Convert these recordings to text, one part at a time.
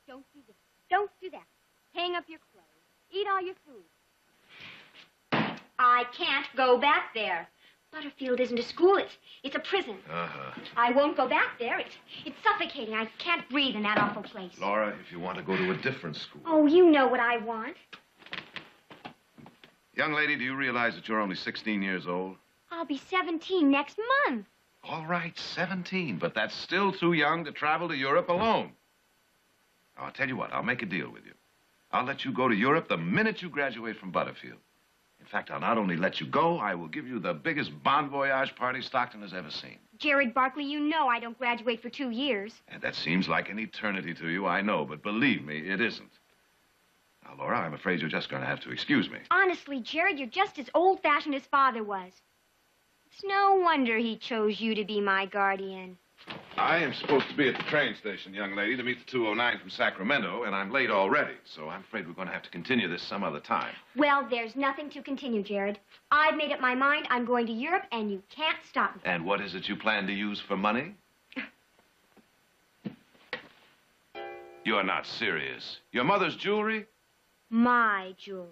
Don't do this. Don't do that. Hang up your clothes. Eat all your food. I can't go back there. Butterfield isn't a school. It's a prison. I won't go back there. It's suffocating. I can't breathe in that awful place. Laura, if you want to go to a different school. Oh, you know what I want. Young lady, do you realize that you're only 16 years old? I'll be 17 next month. All right, 17, but that's still too young to travel to Europe alone. Now, I'll tell you what, I'll make a deal with you. I'll let you go to Europe the minute you graduate from Butterfield. In fact, I'll not only let you go, I will give you the biggest bon voyage party Stockton has ever seen. Jared Barkley, you know I don't graduate for 2 years. And that seems like an eternity to you, I know, but believe me, it isn't. Now, Laura, I'm afraid you're just going to have to excuse me. Honestly, Jared, you're just as old-fashioned as Father was. It's no wonder he chose you to be my guardian. I am supposed to be at the train station, young lady, to meet the 209 from Sacramento, and I'm late already, so I'm afraid we're going to have to continue this some other time. Well, there's nothing to continue, Jared. I've made up my mind. I'm going to Europe, and you can't stop me. And what is it you plan to use for money? You're not serious. Your mother's jewelry? My jewelry.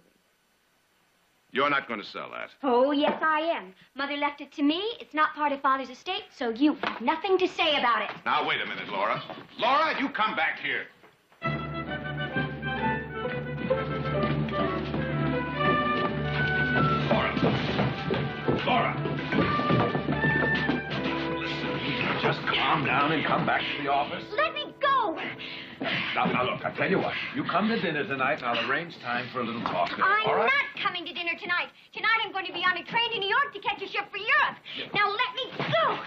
You're not going to sell that. Oh, yes, I am. Mother left it to me. It's not part of Father's estate, so you have nothing to say about it. Now, wait a minute, Laura. Laura, you come back here. Laura. Listen, just calm down and come back to the office. Let me go. Now, look, I'll tell you what. You come to dinner tonight, and I'll arrange time for a little talk there, I'm all right? not coming to dinner tonight. Tonight I'm going to be on a train to New York to catch a ship for Europe. Now let me go.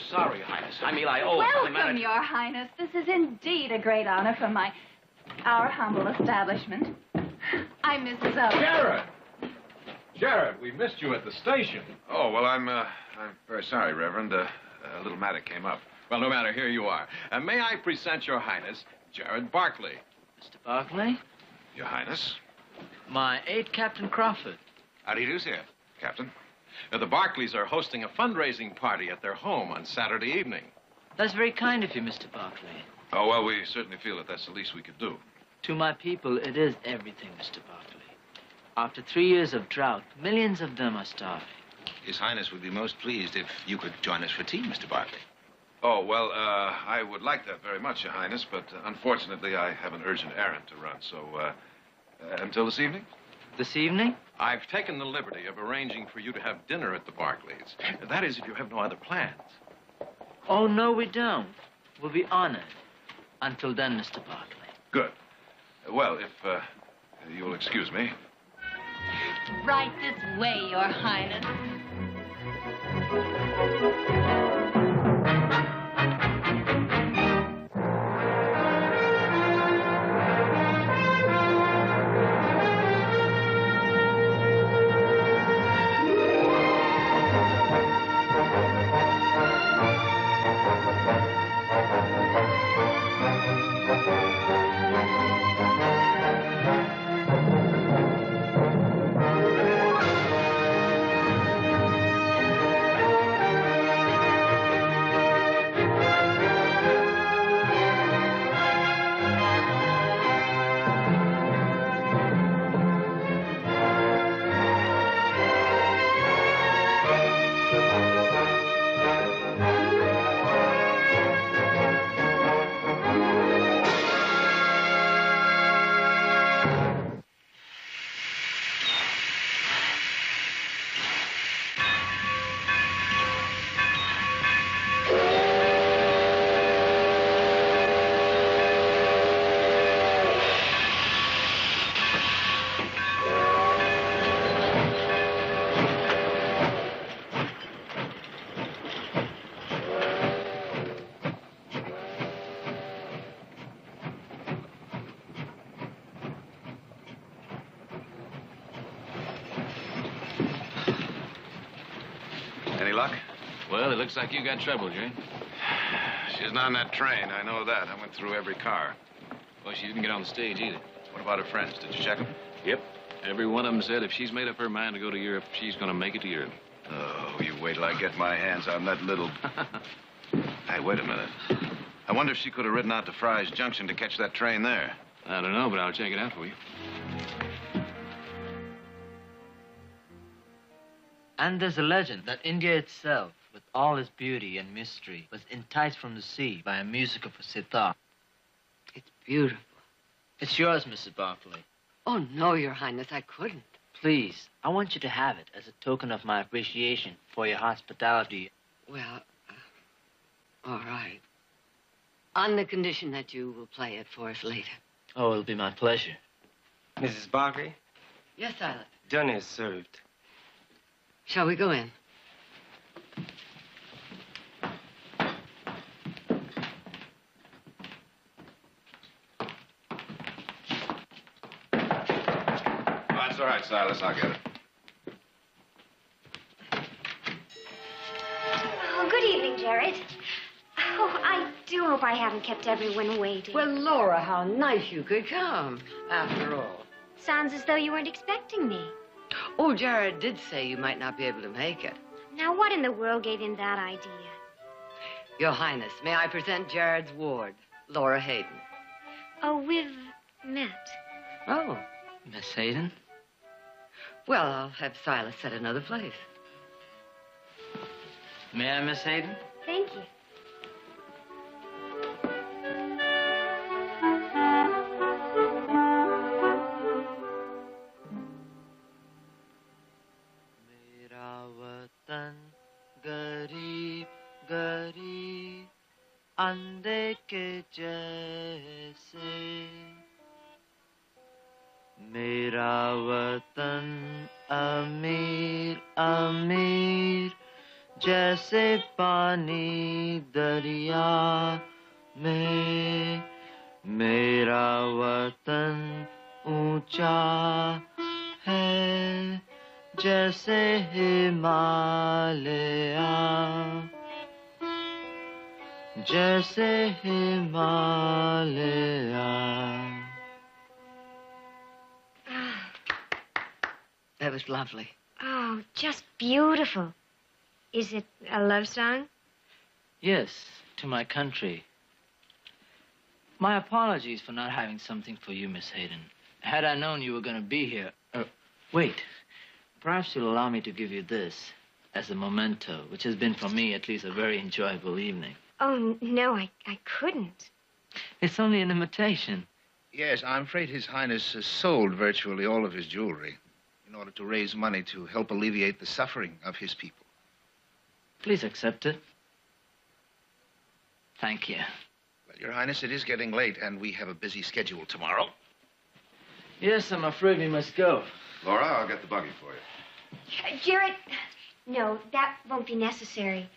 Sorry, Your Highness. I owe... Welcome, Your Highness. This is indeed a great honor for our humble establishment. I'm Mrs. Owen. Jared! Jared, we missed you at the station. Oh, well, I'm very sorry, Reverend. A little matter came up. Well, no matter, here you are. May I present Your Highness, Jared Barkley. Mr. Barkley? Your Highness. My aide, Captain Crawford. How do you do, sir, Captain? The Barkleys are hosting a fundraising party at their home on Saturday evening. That's very kind of you, Mr. Barkley. Oh, well, we certainly feel that that's the least we could do. To my people, it is everything, Mr. Barkley. After 3 years of drought, millions of them are starving. His Highness would be most pleased if you could join us for tea, Mr. Barkley. Oh, well, I would like that very much, Your Highness, but unfortunately I have an urgent errand to run, so until this evening? This evening? I've taken the liberty of arranging for you to have dinner at the Barkleys. That is, if you have no other plans. Oh, no, we don't. We'll be honored. Until then, Mr. Barkley. Good. Well, if you'll excuse me. Right this way, Your Highness. Any luck? Well, it looks like you got trouble, Jane. She's not on that train. I know that. I went through every car. Well, she didn't get on the stage either. What about her friends? Did you check them? Yep. Every one of them said if she's made up her mind to go to Europe, she's going to make it to Europe. Oh, you wait till I get my hands on that little... Hey, wait a minute. I wonder if she could have ridden out to Fry's Junction to catch that train there. I don't know, but I'll check it out for you. And there's a legend that India itself, with all its beauty and mystery, was enticed from the sea by a music of a sitar. It's beautiful. It's yours, Mrs. Barclay. Oh, no, Your Highness, I couldn't. Please, I want you to have it as a token of my appreciation for your hospitality. Well, all right. On the condition that you will play it for us later. Oh, it'll be my pleasure. Mrs. Barkley, Yes, Silas. dinner is served. Shall we go in? That's all right, Silas. I'll get it. Oh, good evening, Jared. Oh, I do hope I haven't kept everyone waiting. Well, Laura, how nice you could come, after all. Sounds as though you weren't expecting me. Oh, Jared did say you might not be able to make it. Now, what in the world gave him that idea? Your Highness, may I present Jared's ward, Laura Hayden? Oh, we've met. Oh, Miss Hayden? well, I'll have Silas set another place. May I, Miss Hayden? Thank you. गरीब गरीब अंधे के जैसे मेरा वतन अमीर अमीर जैसे पानी दरिया में मेरा वतन ऊंचा है जैसे हिमालया जैसे Himalaya That was lovely. Oh, just beautiful. Is it a love song? Yes, to my country. My apologies for not having something for you, Miss Hayden. Had I known you were going to be here... wait. Perhaps you'll allow me to give you this as a memento, which has been for me at least a very enjoyable evening. Oh, no, I couldn't. It's only an imitation. Yes, I'm afraid His Highness has sold virtually all of his jewelry in order to raise money to help alleviate the suffering of his people. Please accept it. Thank you. Well, Your Highness, it is getting late, and we have a busy schedule tomorrow. Yes, I'm afraid we must go. Laura, I'll get the buggy for you. Jared, no, that won't be necessary.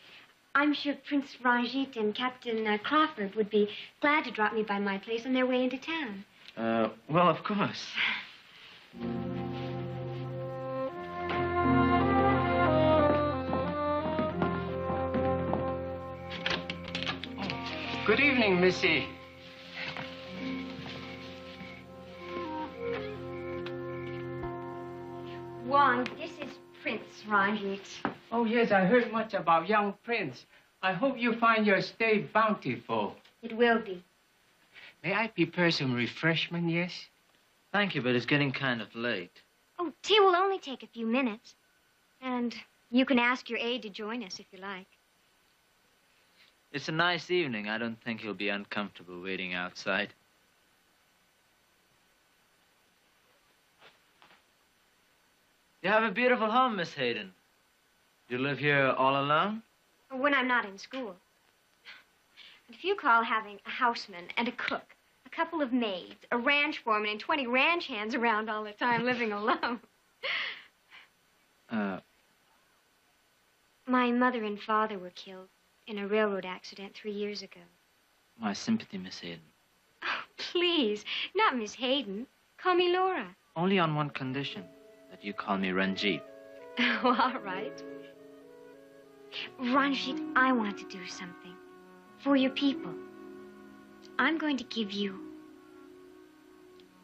I'm sure Prince Ranjit and Captain Crawford would be glad to drop me by my place on their way into town. Well, of course. Good evening, Missy. Wong, this is Prince Ranjit. Oh, yes, I heard much about young Prince. I hope you find your stay bountiful. It will be. May I prepare some refreshment, yes? Thank you, but it's getting kind of late. Oh, tea will only take a few minutes. And you can ask your aide to join us if you like. It's a nice evening. I don't think he'll be uncomfortable waiting outside. You have a beautiful home, Miss Hayden. You live here all alone? When I'm not in school. If you call having a houseman and a cook, a couple of maids, a ranch foreman, and 20 ranch hands around all the time living alone. My mother and father were killed in a railroad accident 3 years ago. My sympathy, Miss Hayden. Oh, please, not Miss Hayden. Call me Laura. Only on one condition, that you call me Ranjit. Oh, all right. Ranjit, I want to do something for your people. I'm going to give you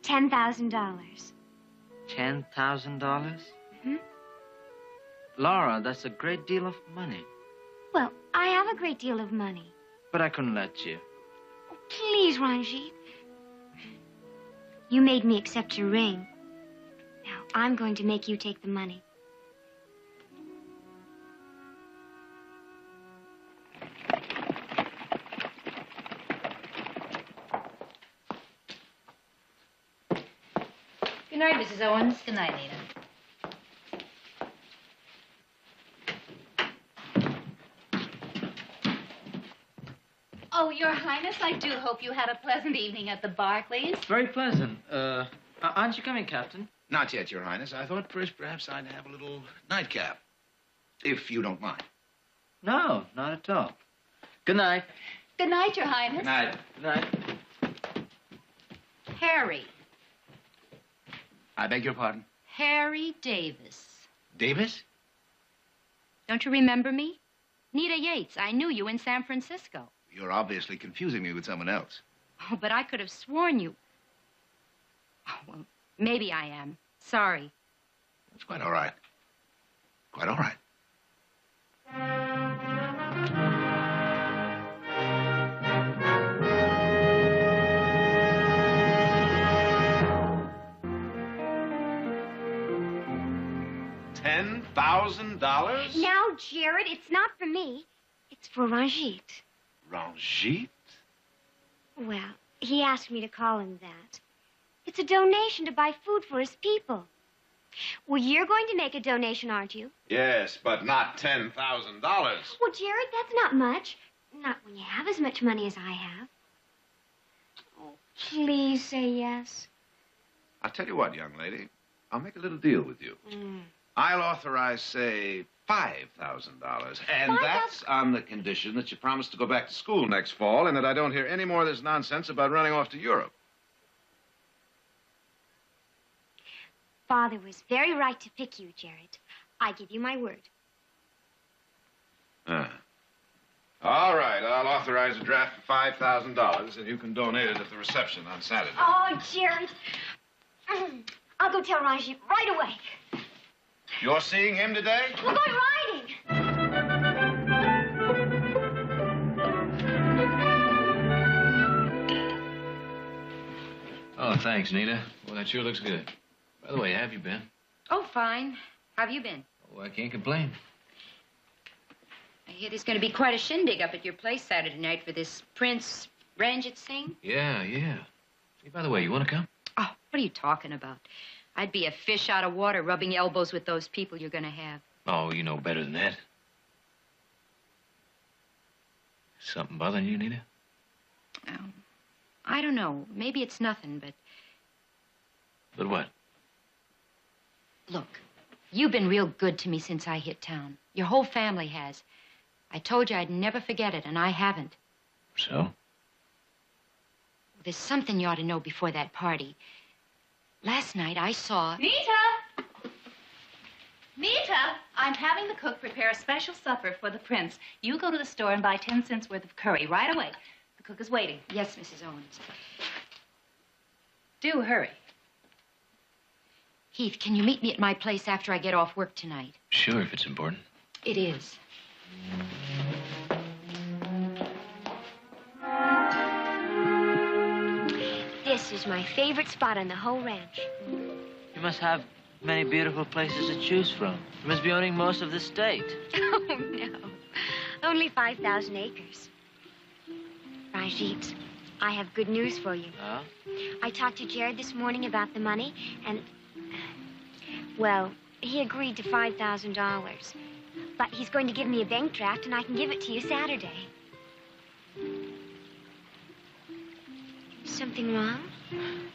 $10,000. $10,000? Mm-hmm. Laura, that's a great deal of money. Well, I have a great deal of money. But I couldn't let you. Oh, please, Ranjit. You made me accept your ring. Now, I'm going to make you take the money. Good night, Mrs. Owens. Good night, Nina. Oh, Your Highness, I do hope you had a pleasant evening at the Barclays. Very pleasant. Aren't you coming, Captain? Not yet, Your Highness. I thought first perhaps I'd have a little nightcap, if you don't mind. No, not at all. Good night. Good night, Your Highness. Good night. Good night. Harry. I beg your pardon? Harry Davis. Davis? Don't you remember me? Nita Yates. I knew you in San Francisco. You're obviously confusing me with someone else. Oh, but I could have sworn you... Oh, well, maybe I am. Sorry. That's quite all right. Quite all right. $10,000? Now, Jared, it's not for me. It's for Ranjit. Ranjit? Well, he asked me to call him that. It's a donation to buy food for his people. Well, you're going to make a donation, aren't you? Yes, but not $10,000. Well, Jared, that's not much. Not when you have as much money as I have. Oh, please say yes. I'll tell you what, young lady. I'll make a little deal with you. I'll authorize, say, $5,000. And that's on the condition that you promise to go back to school next fall and that I don't hear any more of this nonsense about running off to Europe. Father was very right to pick you, Jared. I give you my word. All right, I'll authorize a draft for $5,000, and you can donate it at the reception on Saturday. Oh, Jared. I'll go tell Ranjit right away. You're seeing him today? We're going riding. Oh, thanks, Nita. Well, that sure looks good. By the way, how have you been? Oh, fine. How have you been? Oh, I can't complain. I hear there's going to be quite a shindig up at your place Saturday night for this Prince Ranjit Singh. Yeah. Hey, by the way, you want to come? Oh, what are you talking about? I'd be a fish out of water rubbing elbows with those people you're going to have. Oh, you know better than that. Something bothering you, Nita? Oh, I don't know. Maybe it's nothing, but... But what? Look, you've been real good to me since I hit town. Your whole family has. I told you I'd never forget it, and I haven't. So? There's something you ought to know before that party. Last night I saw... Nita! Nita! I'm having the cook prepare a special supper for the prince. You go to the store and buy 10 cents worth of curry right away. The cook is waiting. Yes, Mrs. Owens. Do hurry. Heath, can you meet me at my place after I get off work tonight? Sure, if it's important. It is. This is my favorite spot on the whole ranch. You must have many beautiful places to choose from. You must be owning most of the state. Oh, no. Only 5,000 acres. Ranjit, I have good news for you. Oh? I talked to Jared this morning about the money, and... Well, he agreed to $5,000. But he's going to give me a bank draft, and I can give it to you Saturday. Something wrong?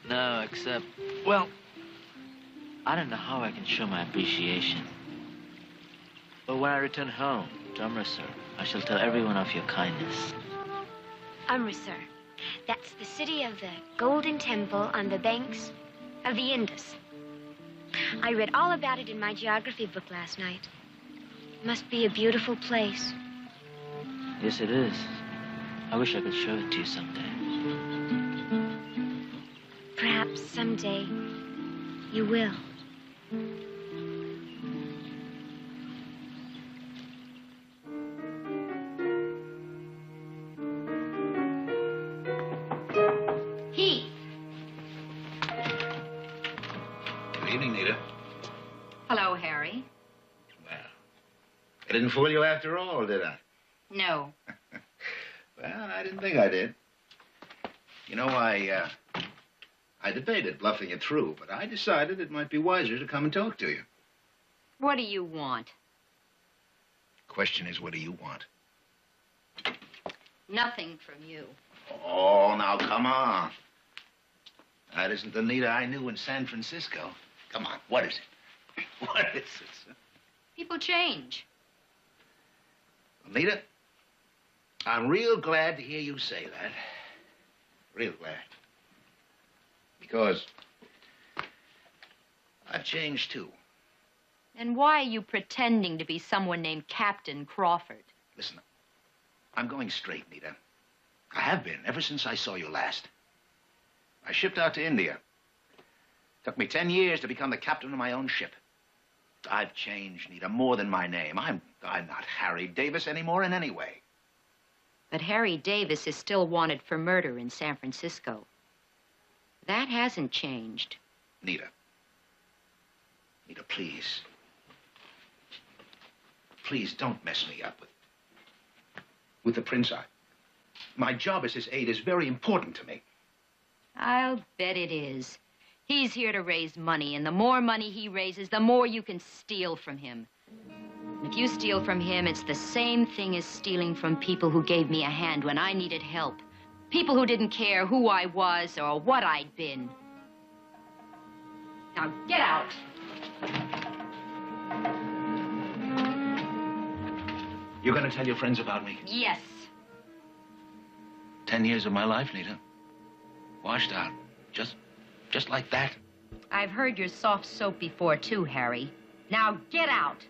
No, except... Well, I don't know how I can show my appreciation. But when I return home to Amritsar, I shall tell everyone of your kindness. Amritsar. That's the city of the Golden Temple on the banks of the Indus. I read all about it in my geography book last night. Must be a beautiful place. Yes, it is. I wish I could show it to you someday. Perhaps someday you will. Good evening, Nita. Hello, Harry. Well, I didn't fool you after all, did I? No. Well, I didn't think I did. You know, I debated bluffing it through, but I decided it might be wiser to come and talk to you. What do you want? Question is, what do you want? Nothing from you. Oh, now, come on. That isn't the Nita I knew in San Francisco. Come on, what is it? What is it, sir? People change. Nita, I'm real glad to hear you say that. Real glad. Because I've changed, too. And why are you pretending to be someone named Captain Crawford? Listen, I'm going straight, Nita. I have been, ever since I saw you last. I shipped out to India. Took me 10 years to become the captain of my own ship. I've changed, Nita, more than my name. I'm not Harry Davis anymore in any way. But Harry Davis is still wanted for murder in San Francisco. That hasn't changed. Nita. Nita, please. Please don't mess me up with the prince. My job as his aide is very important to me. I'll bet it is. He's here to raise money, and the more money he raises, the more you can steal from him. And if you steal from him, it's the same thing as stealing from people who gave me a hand when I needed help. People who didn't care who I was or what I'd been. Now, get out. You're going to tell your friends about me? Yes. 10 years of my life, Nita. Washed out. Just like that. I've heard your soft soap before, too, Harry. Now, get out.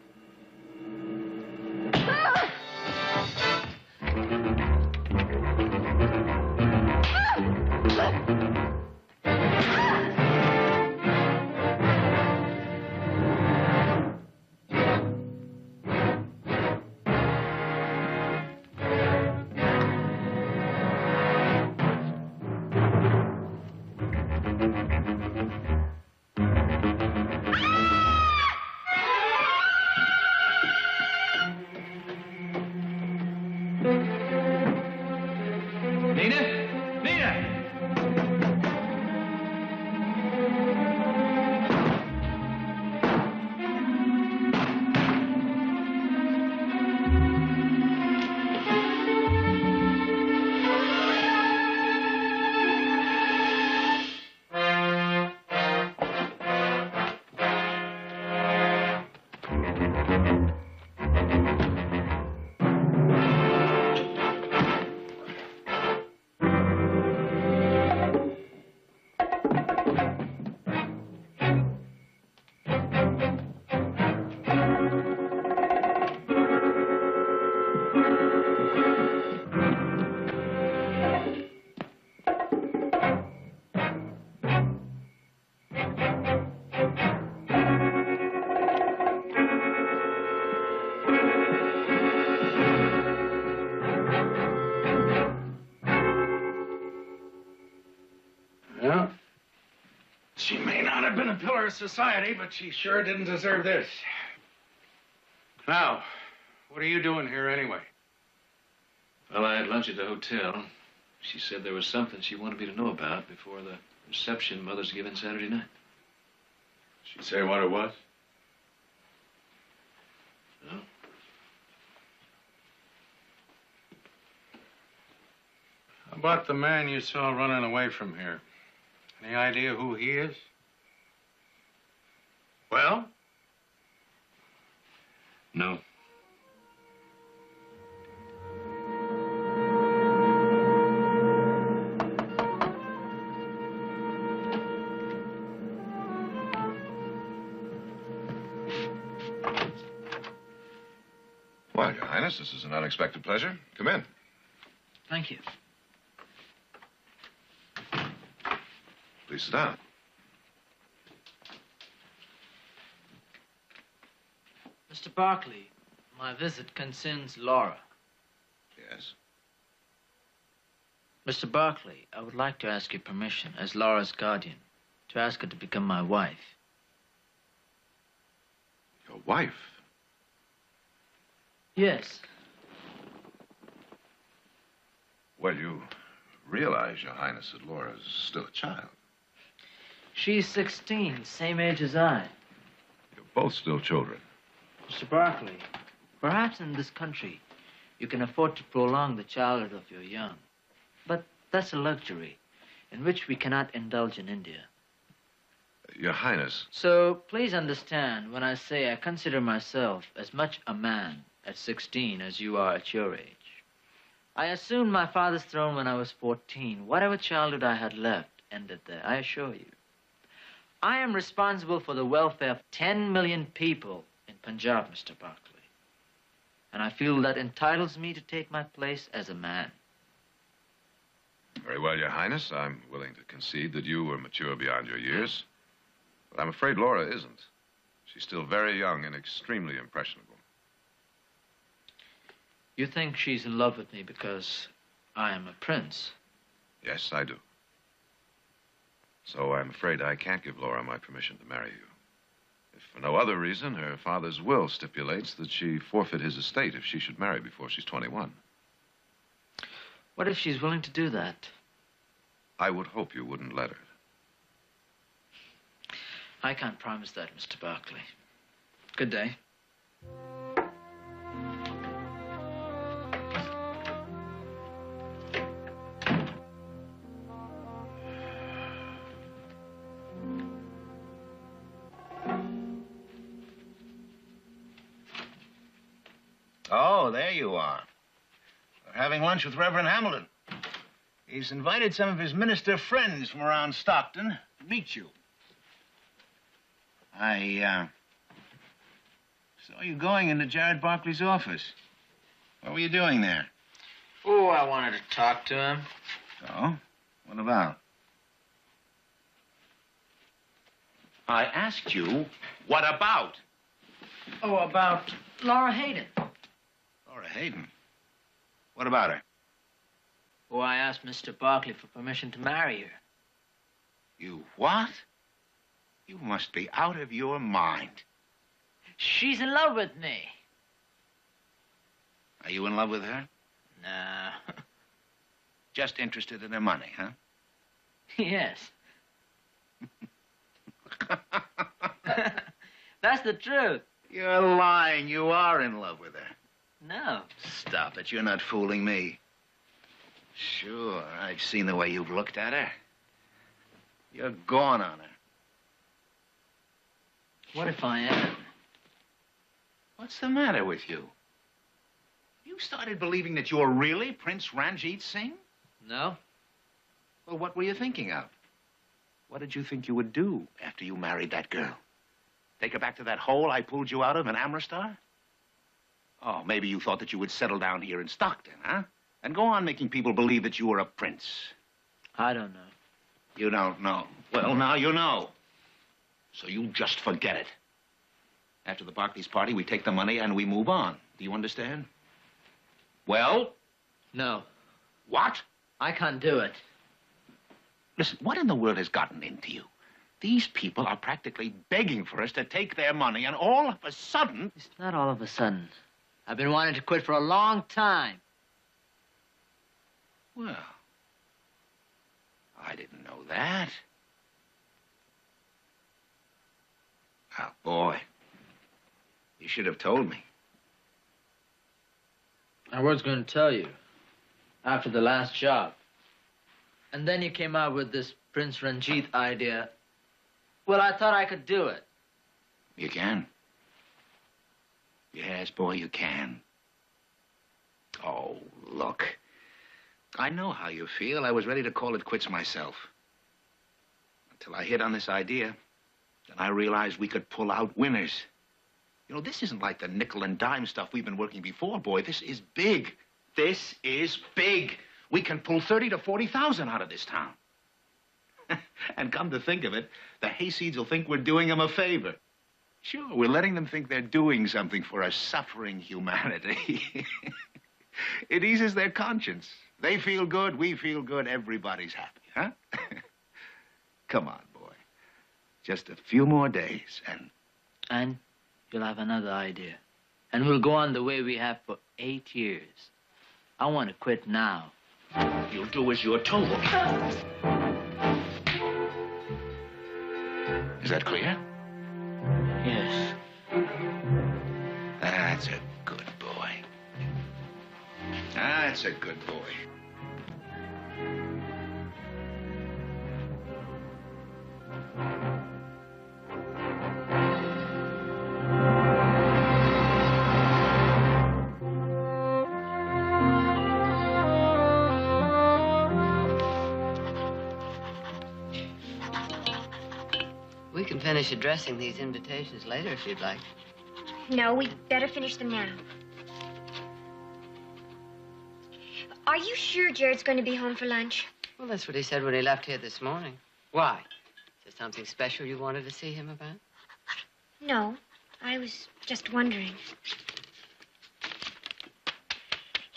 She may not have been a pillar of society, but she sure didn't deserve this. Now, what are you doing here anyway? Well, I had lunch at the hotel. She said there was something she wanted me to know about before the reception Mother's giving Saturday night. She say what it was? No. How about the man you saw running away from here? Any idea who he is? Well? No. Highness. This is an unexpected pleasure. Come in. Thank you. Please sit down. Mr. Barkley, my visit concerns Laura. Yes? Mr. Barkley, I would like to ask your permission, as Laura's guardian, to ask her to become my wife. Your wife? Yes. Well, you realize, Your Highness, that Laura's still a child. She's 16, same age as I. You're both still children. Mr. Barkley, perhaps in this country you can afford to prolong the childhood of your young. But that's a luxury in which we cannot indulge in India. Your Highness. So please understand when I say I consider myself as much a man at 16 as you are at your age. I assumed my father's throne when I was 14. Whatever childhood I had left ended there, I assure you. I am responsible for the welfare of 10 million people in Punjab, Mr. Barkley. And I feel that entitles me to take my place as a man. Very well, Your Highness. I'm willing to concede that you were mature beyond your years. But I'm afraid Laura isn't. She's still very young and extremely impressionable. You think she's in love with me because I am a prince? Yes, I do. So I'm afraid I can't give Laura my permission to marry you. If for no other reason, her father's will stipulates that she forfeit his estate if she should marry before she's 21. What if she's willing to do that? I would hope you wouldn't let her. I can't promise that, Mr. Barkley. Good day. Oh, there you are. We're having lunch with Reverend Hamilton. He's invited some of his minister friends from around Stockton to meet you. I saw you going into Jared Barkley's office. What were you doing there? Oh, I wanted to talk to him. So? What about? I asked you, what about? Oh, about Laura Hayden. Laura Hayden? What about her? Oh, I asked Mr. Barkley for permission to marry her. You what? You must be out of your mind. She's in love with me. Are you in love with her? No. Just interested in her money, huh? Yes. That's the truth. You're lying. You are in love with her. No. Stop it. You're not fooling me. Sure, I've seen the way you've looked at her. You're gone on her. What if I am? What's the matter with you? You started believing that you're really Prince Ranjit Singh? No. Well, what were you thinking of? What did you think you would do after you married that girl? Take her back to that hole I pulled you out of in Amritsar? Oh, maybe you thought that you would settle down here in Stockton, huh? And go on making people believe that you were a prince. I don't know. You don't know. Well, now you know. So you just forget it. After the Barclays party, we take the money and we move on. Do you understand? Well? No. What? I can't do it. Listen, what in the world has gotten into you? These people are practically begging for us to take their money, and all of a sudden... It's not all of a sudden. I've been wanting to quit for a long time. Well, I didn't know that. Oh, boy. You should have told me. I was going to tell you after the last job. And then you came out with this Prince Ranjit idea. Well, I thought I could do it. You can. Yes, boy, you can. Oh, look. I know how you feel. I was ready to call it quits myself. Until I hit on this idea. Then I realized we could pull out winners. You know, this isn't like the nickel and dime stuff we've been working before, boy. This is big. This is big. We can pull 30 to 40,000 out of this town. And come to think of it, the hayseeds will think we're doing them a favor. Sure, we're letting them think they're doing something for a suffering humanity. It eases their conscience. They feel good, we feel good, everybody's happy, huh? Come on, boy. Just a few more days, And you'll have another idea. And we'll go on the way we have for 8 years. I want to quit now. You'll do as you're told. Is that clear? Yes. That's a good boy. That's a good boy. We can finish addressing these invitations later if you'd like. No, we'd better finish them now. Are you sure Jared's going to be home for lunch? Well, that's what he said when he left here this morning. Why? Is there something special you wanted to see him about? No, I was just wondering.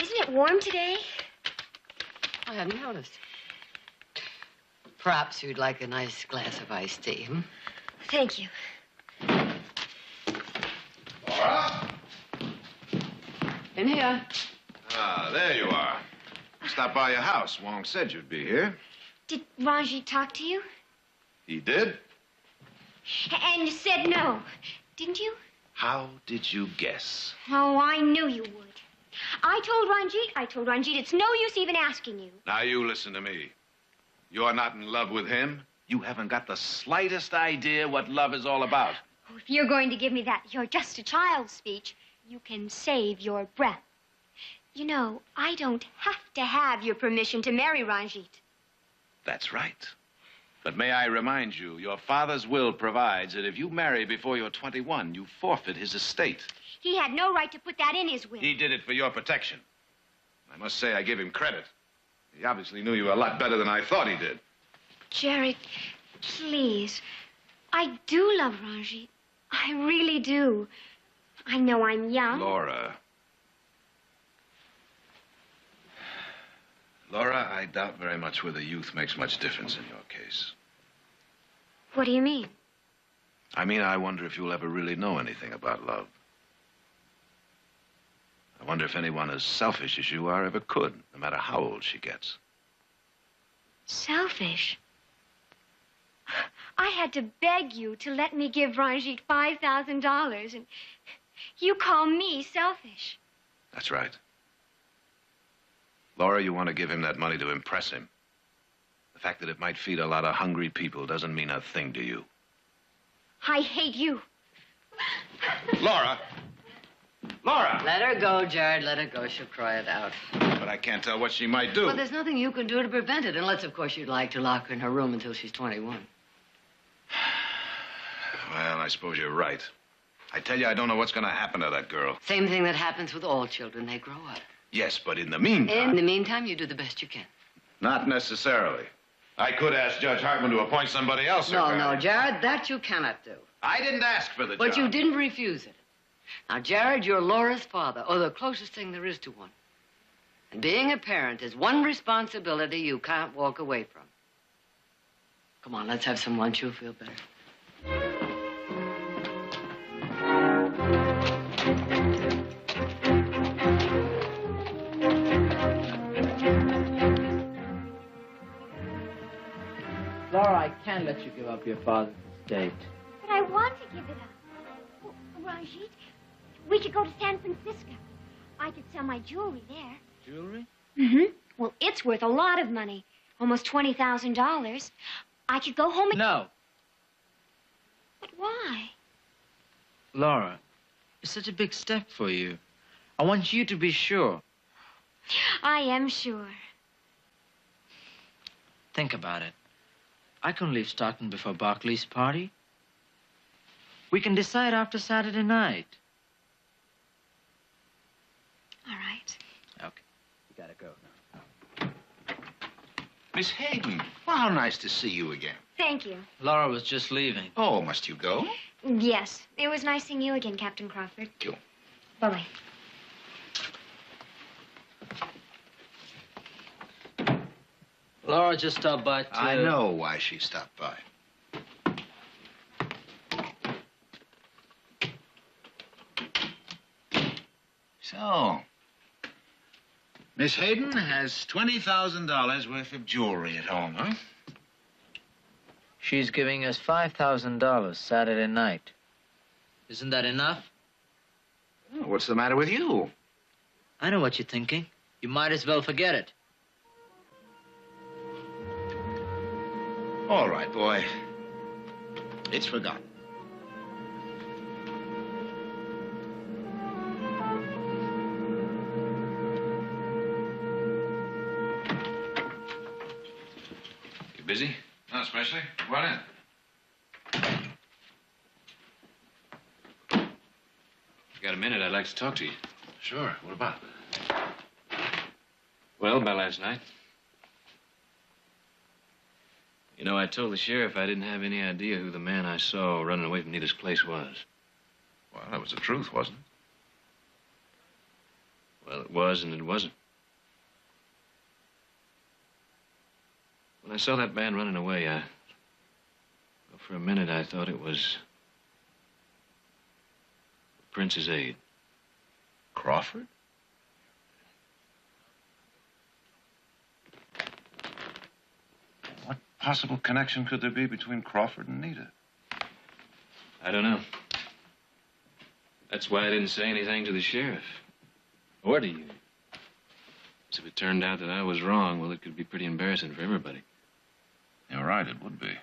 Isn't it warm today? I hadn't noticed. Perhaps you'd like a nice glass of iced tea, hmm? Thank you. Laura? In here. Ah, there you are. Stopped by your house. Wong said you'd be here. Did Ranjit talk to you? He did? And you said no, didn't you? How did you guess? Oh, I knew you would. I told Ranjit it's no use even asking you. Now you listen to me. You're not in love with him. You haven't got the slightest idea what love is all about. Oh, if you're going to give me that "you're just a child" speech, you can save your breath. You know, I don't have to have your permission to marry Ranjit. That's right. But may I remind you, your father's will provides that if you marry before you're 21, you forfeit his estate. He had no right to put that in his will. He did it for your protection. I must say I give him credit. He obviously knew you a lot better than I thought he did. Jared, please. I do love Ranjit. I really do. I know I'm young. Laura, I doubt very much whether youth makes much difference in your case. What do you mean? I mean, I wonder if you'll ever really know anything about love. I wonder if anyone as selfish as you are ever could, no matter how old she gets. Selfish? I had to beg you to let me give Ranjit $5,000, and you call me selfish. That's right. Laura, you want to give him that money to impress him. The fact that it might feed a lot of hungry people doesn't mean a thing to you. I hate you. Laura! Laura! Let her go, Jared. Let her go. She'll cry it out. But I can't tell what she might do. Well, there's nothing you can do to prevent it, unless, of course, you'd like to lock her in her room until she's 21. Well, I suppose you're right. I tell you, I don't know what's going to happen to that girl. Same thing that happens with all children. They grow up. Yes, but in the meantime... In the meantime, you do the best you can. Not necessarily. I could ask Judge Hartman to appoint somebody else. No, Jared, that you cannot do. I didn't ask for the job. But you didn't refuse it. Now, Jared, you're Laura's father, or the closest thing there is to one. And being a parent is one responsibility you can't walk away from. Come on, let's have some lunch. You'll feel better. Laura, I can't let you give up your father's estate. But I want to give it up. Oh, Ranjit, we could go to San Francisco. I could sell my jewelry there. Jewelry? Mm-hmm. Well, it's worth a lot of money. Almost $20,000. I could go home and... No. But why? Laura, it's such a big step for you. I want you to be sure. I am sure. Think about it. I couldn't leave Stockton before Barclay's party. We can decide after Saturday night. All right. Okay. We gotta go now. Miss Hayden, well, how nice to see you again. Thank you. Laura was just leaving. Oh, must you go? Yes. It was nice seeing you again, Captain Crawford. Thank you. Bye-bye. Laura just stopped by to... I know why she stopped by. So, Miss Hayden has $20,000 worth of jewelry at home, huh? She's giving us $5,000 Saturday night. Isn't that enough? Oh, what's the matter with you? I know what you're thinking. You might as well forget it. All right, boy. It's forgotten. You busy? Not especially. What in? You got a minute, I'd like to talk to you. Sure. What about? Well, about last night. You know, I told the sheriff I didn't have any idea who the man I saw running away from Nita's place was. Well, that was the truth, wasn't it? Well, it was and it wasn't. When I saw that man running away, well, for a minute I thought it was the Prince's aide. Crawford? What possible connection could there be between Crawford and Nita? I don't know. That's why I didn't say anything to the sheriff. Or to you. 'Cause if it turned out that I was wrong, well, it could be pretty embarrassing for everybody. You're right, it would be.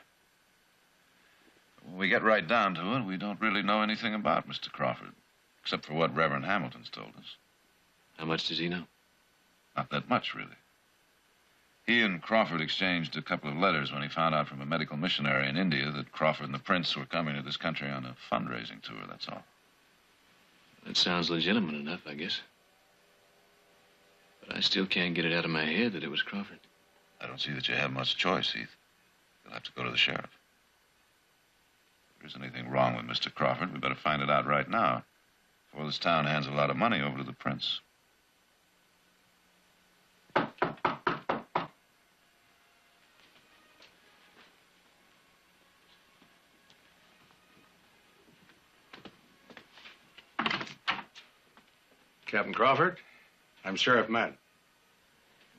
When we get right down to it, we don't really know anything about Mr. Crawford, except for what Reverend Hamilton's told us. How much does he know? Not that much, really. He and Crawford exchanged a couple of letters when he found out from a medical missionary in India that Crawford and the Prince were coming to this country on a fundraising tour, that's all. That sounds legitimate enough, I guess. But I still can't get it out of my head that it was Crawford. I don't see that you have much choice, Heath. You'll have to go to the sheriff. If there's anything wrong with Mr. Crawford, we better find it out right now, before this town hands a lot of money over to the Prince. Captain Crawford, I'm Sheriff Madden.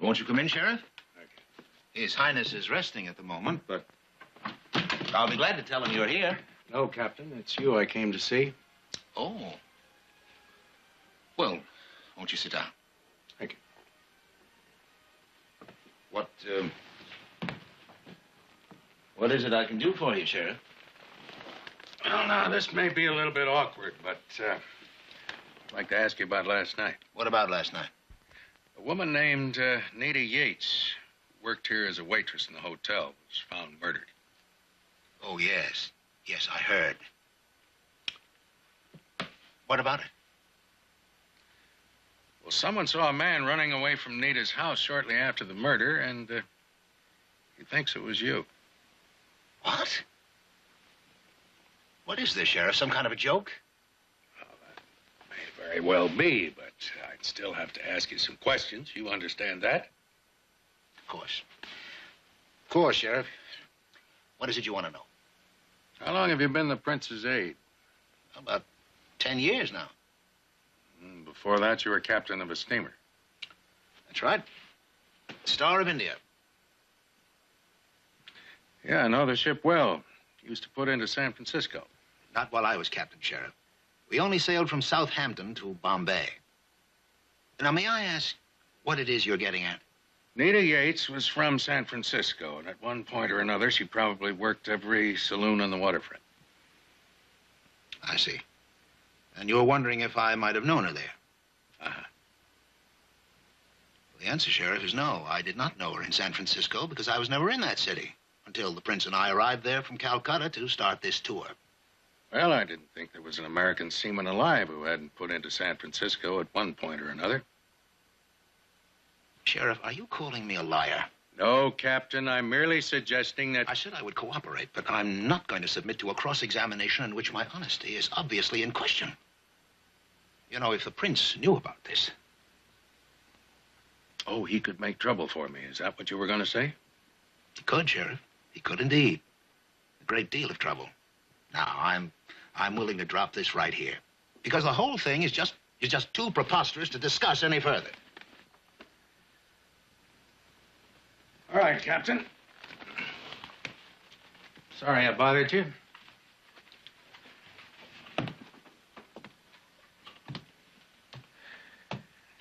Won't you come in, Sheriff? Thank you. His Highness is resting at the moment, but I'll be glad to tell him you're here. No, Captain, it's you I came to see. Oh. Well, won't you sit down? Thank you. What is it I can do for you, Sheriff? Well, now, this may be a little bit awkward, but I'd like to ask you about last night. What about last night? A woman named Nita Yates worked here as a waitress in the hotel, was found murdered. Oh, yes. Yes, I heard. What about it? Well, someone saw a man running away from Nita's house shortly after the murder, and he thinks it was you. What? What is this, Sheriff? Some kind of a joke? Well, that may very well be, but I'd still have to ask you some questions. You understand that? Of course. Of course, Sheriff. What is it you want to know? How long have you been the Prince's aide? About 10 years now. Before that, you were captain of a steamer. That's right. Star of India. Yeah, I know the ship well. Used to put into San Francisco. Not while I was captain, Sheriff. We only sailed from Southampton to Bombay. Now, may I ask what it is you're getting at? Nita Yates was from San Francisco, and at one point or another, she probably worked every saloon on the waterfront. I see. And you're wondering if I might have known her there? Uh-huh. Well, the answer, Sheriff, is no. I did not know her in San Francisco because I was never in that city until the Prince and I arrived there from Calcutta to start this tour. Well, I didn't think there was an American seaman alive who hadn't put into San Francisco at one point or another. Sheriff, are you calling me a liar? No, Captain. I'm merely suggesting that... I said I would cooperate, but I'm not going to submit to a cross-examination in which my honesty is obviously in question. You know, if the prince knew about this... Oh, he could make trouble for me. Is that what you were going to say? He could, Sheriff. He could indeed. A great deal of trouble. Now, I'm willing to drop this right here. Because the whole thing is just too preposterous to discuss any further. All right, Captain. Sorry I bothered you.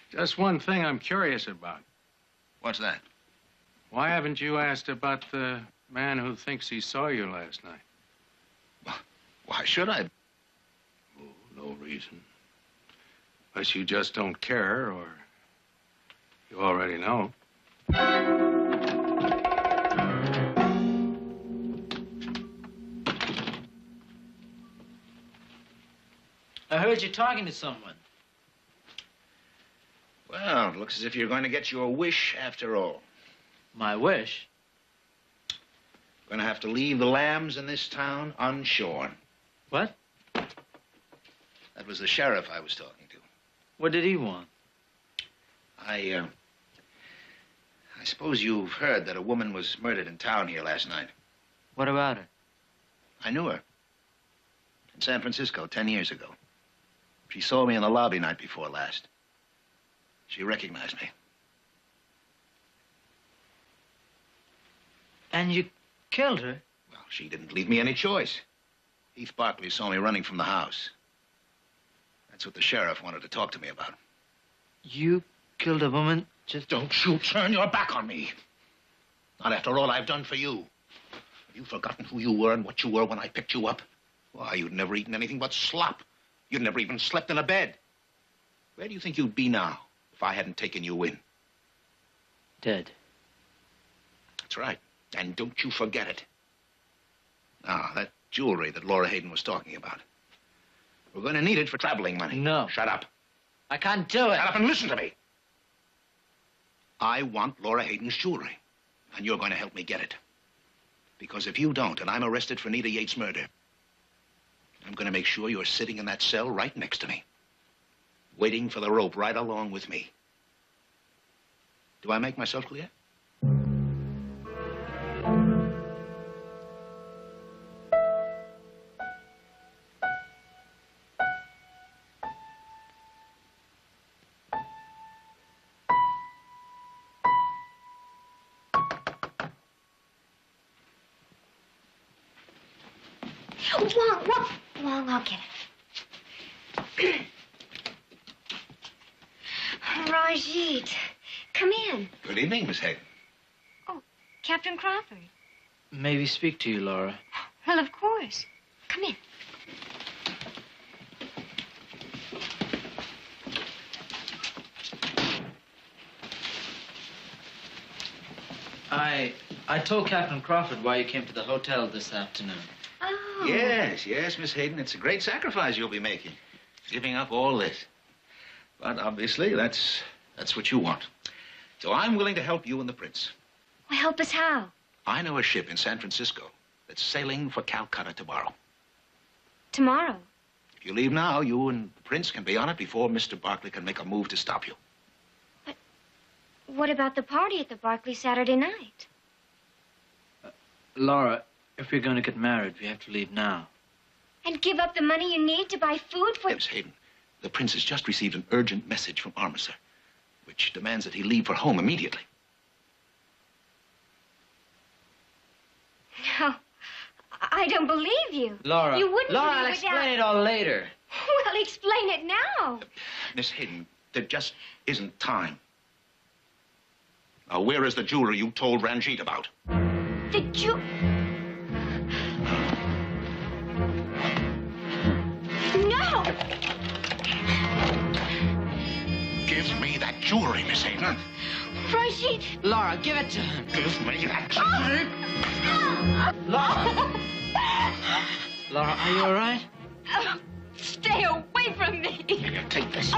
Just one thing I'm curious about. What's that? Why haven't you asked about the man who thinks he saw you last night? Well, why should I? Oh, no reason. Unless you just don't care, or you already know. I heard you talking to someone. Well, it looks as if you're going to get your wish after all. My wish? Going to have to leave the lambs in this town unshorn. What? That was the sheriff I was talking to. What did he want? I suppose you've heard that a woman was murdered in town here last night. What about her? I knew her. In San Francisco 10 years ago. She saw me in the lobby night before last. She recognized me. And you killed her? Well, she didn't leave me any choice. Heath Barkley saw me running from the house. That's what the sheriff wanted to talk to me about. You killed a woman just... Don't you turn your back on me. Not after all I've done for you. Have you forgotten who you were and what you were when I picked you up? Why, you'd never eaten anything but slop. You'd never even slept in a bed. Where do you think you'd be now if I hadn't taken you in? Dead. That's right. And don't you forget it. Now, that jewelry that Laura Hayden was talking about. We're going to need it for traveling money. No. Shut up. I can't do it. Shut up and listen to me. I want Laura Hayden's jewelry, and you're going to help me get it. Because if you don't, and I'm arrested for Nita Yates' murder, I'm going to make sure you're sitting in that cell right next to me, waiting for the rope right along with me. Do I make myself clear? Wong, I'll get it. Rajit, come in. Good evening, Miss Hayden. Oh, Captain Crawford. Maybe speak to you, Laura. Well, of course. Come in. I told Captain Crawford why you came to the hotel this afternoon. Oh. Yes, Miss Hayden. It's a great sacrifice you'll be making, giving up all this. But obviously, that's what you want. So I'm willing to help you and the prince. Well, help us how? I know a ship in San Francisco that's sailing for Calcutta tomorrow. Tomorrow? If you leave now, you and the prince can be on it before Mr. Barkley can make a move to stop you. But what about the party at the Barkley Saturday night? Laura, if you're going to get married, we have to leave now. And give up the money you need to buy food for... Miss Hayden, the prince has just received an urgent message from Armiser, which demands that he leave for home immediately. No, I don't believe you. Laura, you wouldn't Laura, leave I'll explain it all later. Well, explain it now. Miss Hayden, there just isn't time. Now, where is the jewelry you told Ranjit about? The jewel... No! Give me that jewelry, Miss Hayden. Rajit! Laura, give it to him. Give me that jewelry. Laura! Laura, are you all right? Oh, stay away from me. Here, take this.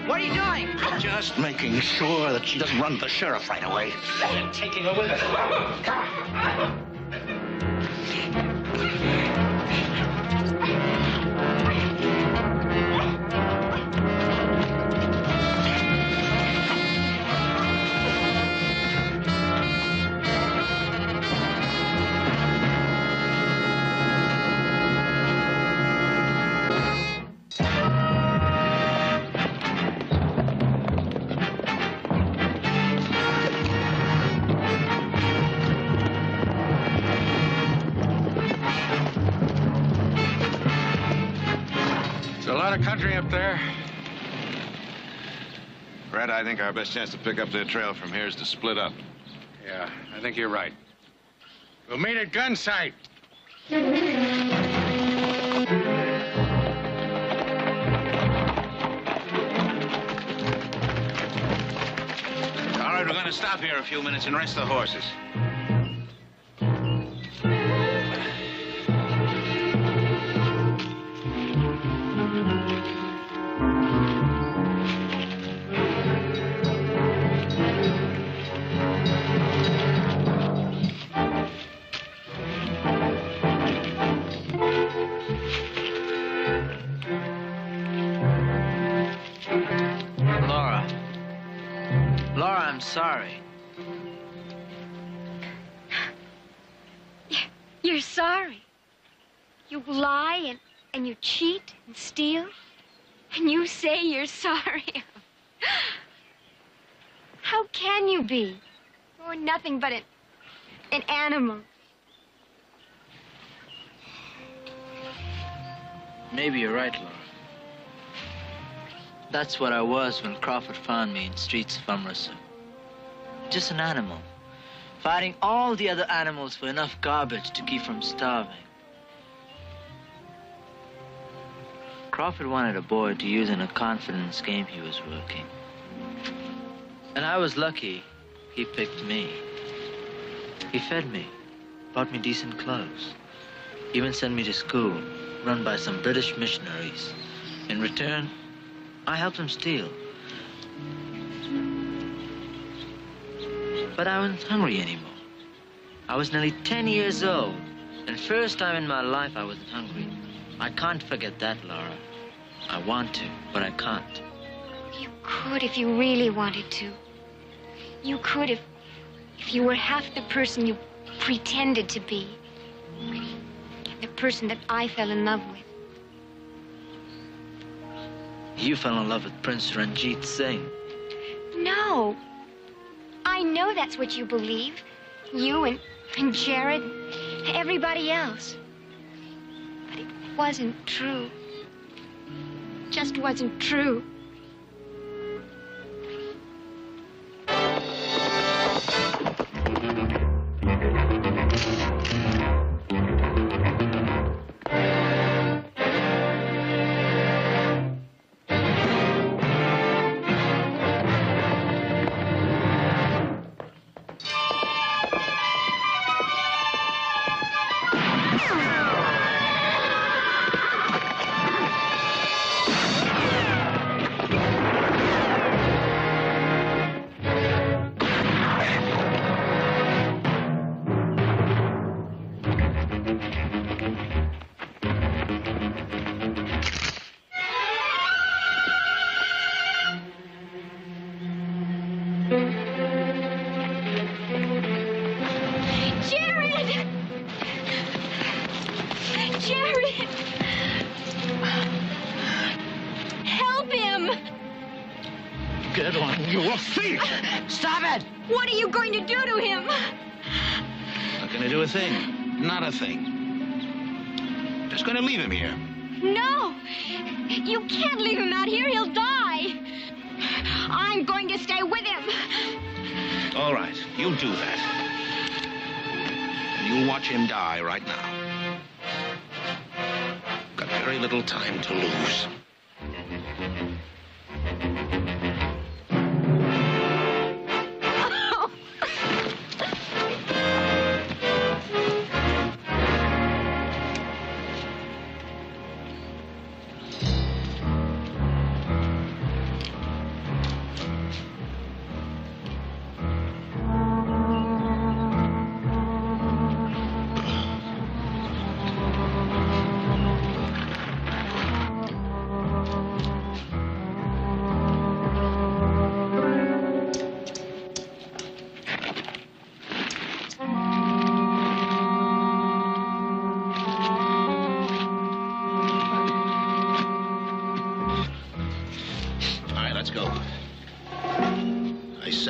What are you doing? Just making sure that she doesn't run to the sheriff right away. Taking her with us. Country up there. Fred, I think our best chance to pick up their trail from here is to split up. Yeah, I think you're right. We'll meet at gun sight. All right, we're going to stop here a few minutes and rest the horses. I'm sorry. You're sorry. You lie and you cheat and steal, and you say you're sorry. How can you be? You're nothing but an animal. Maybe you're right, Laura. That's what I was when Crawford found me in streets of Amritsar. Just an animal, fighting all the other animals for enough garbage to keep from starving. Crawford wanted a boy to use in a confidence game he was working. And I was lucky he picked me. He fed me, bought me decent clothes, even sent me to school, run by some British missionaries. In return, I helped him steal. But I wasn't hungry anymore. I was nearly 10 years old, and first time in my life I wasn't hungry. I can't forget that, Laura. I want to, but I can't. You could if you really wanted to. You could if you were half the person you pretended to be. The person that I fell in love with. You fell in love with Prince Ranjit Singh. No. I know that's what you believe. You and Jared, and everybody else. But it wasn't true. Just wasn't true. What are you going to do to him? Not going to do a thing. Not a thing. Just going to leave him here. No! You can't leave him out here. He'll die. I'm going to stay with him. All right, you do that. And you'll watch him die right now. Got very little time to lose.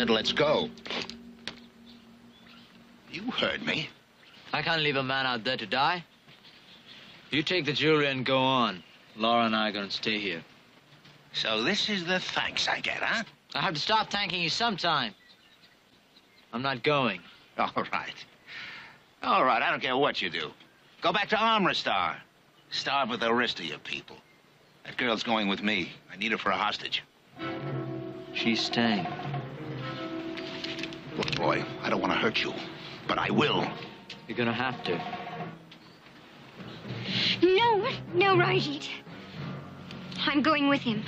said let's go. You heard me. I can't leave a man out there to die. You take the jewelry and go on. Laura and I are going to stay here. So this is the thanks I get, huh? I have to stop thanking you sometime. I'm not going. All right. All right, I don't care what you do. Go back to Armorstar. Starve with the rest of your people. That girl's going with me. I need her for a hostage. She's staying. Look, boy, I don't want to hurt you, but I will. You're going to have to. No, Rajit. I'm going with him.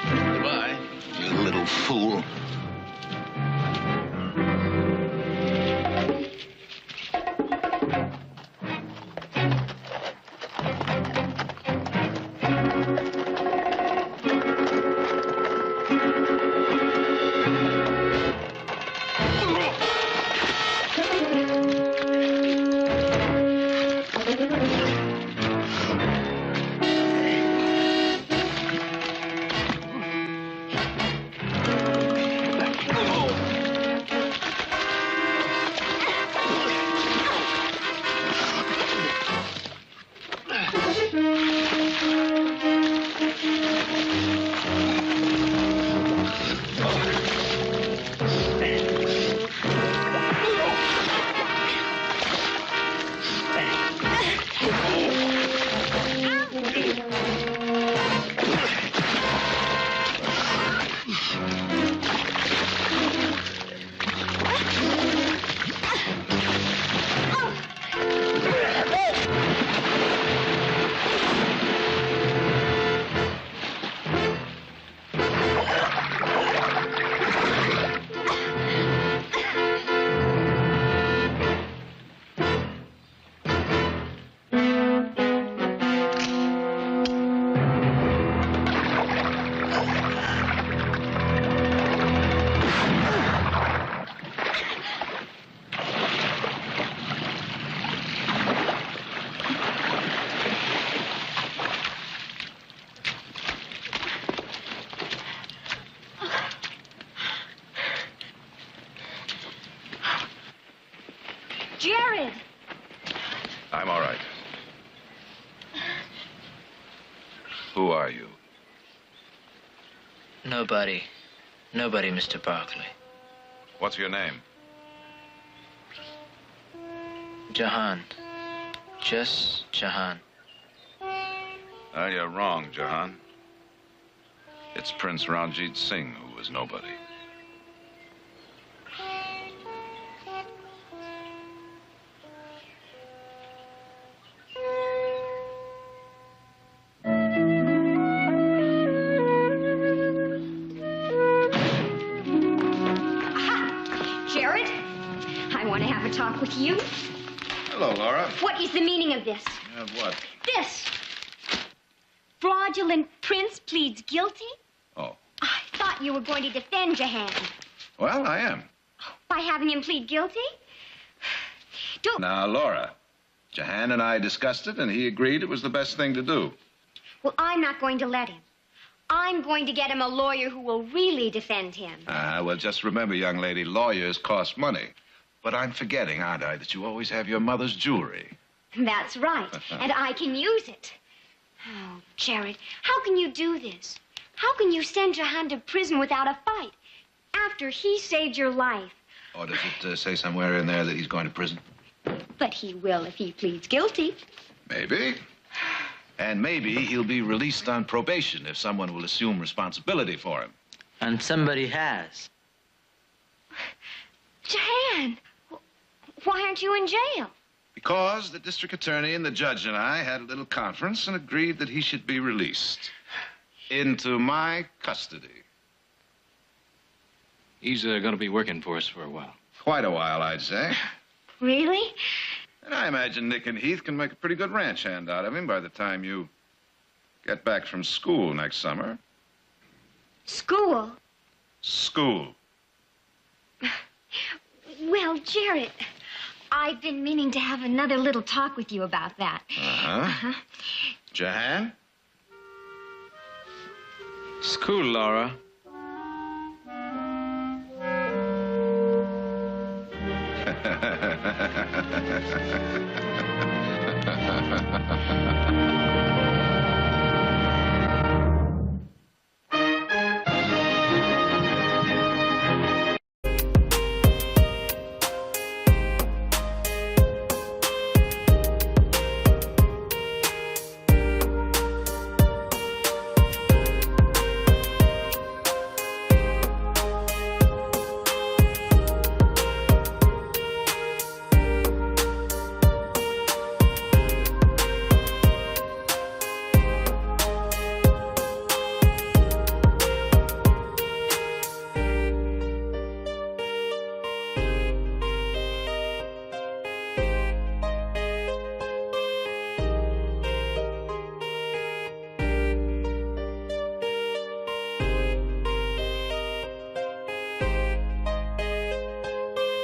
Goodbye, you little fool. Jared! I'm all right. Who are you? Nobody. Nobody, Mr. Barkley. What's your name? Jahan. Just Jahan. You're wrong, Jahan. It's Prince Ranjit Singh who was nobody. Jared, I want to have a talk with you. Hello, Laura. What is the meaning of this? What? This. Fraudulent prince pleads guilty? Oh. I thought you were going to defend Jahan. Well, I am. By having him plead guilty? Don't... Now, Laura, Jahan and I discussed it, and he agreed it was the best thing to do. Well, I'm not going to let him. I'm going to get him a lawyer who will really defend him. Well, just remember, young lady, lawyers cost money. But I'm forgetting, aren't I, that you always have your mother's jewelry. That's right, and I can use it. Oh, Jared, how can you do this? How can you send Jahan to prison without a fight after he saved your life? Or does it say somewhere in there that he's going to prison? But he will if he pleads guilty. Maybe. And maybe he'll be released on probation if someone will assume responsibility for him. And somebody has. Jahan, why aren't you in jail? Because the district attorney and the judge and I had a little conference and agreed that he should be released into my custody. He's going to be working for us for a while. Quite a while, I'd say. Really? And I imagine Nick and Heath can make a pretty good ranch hand out of him by the time you get back from school next summer. School? School. Well, Jared, I've been meaning to have another little talk with you about that. Uh-huh. Jahan? It's cool, Laura.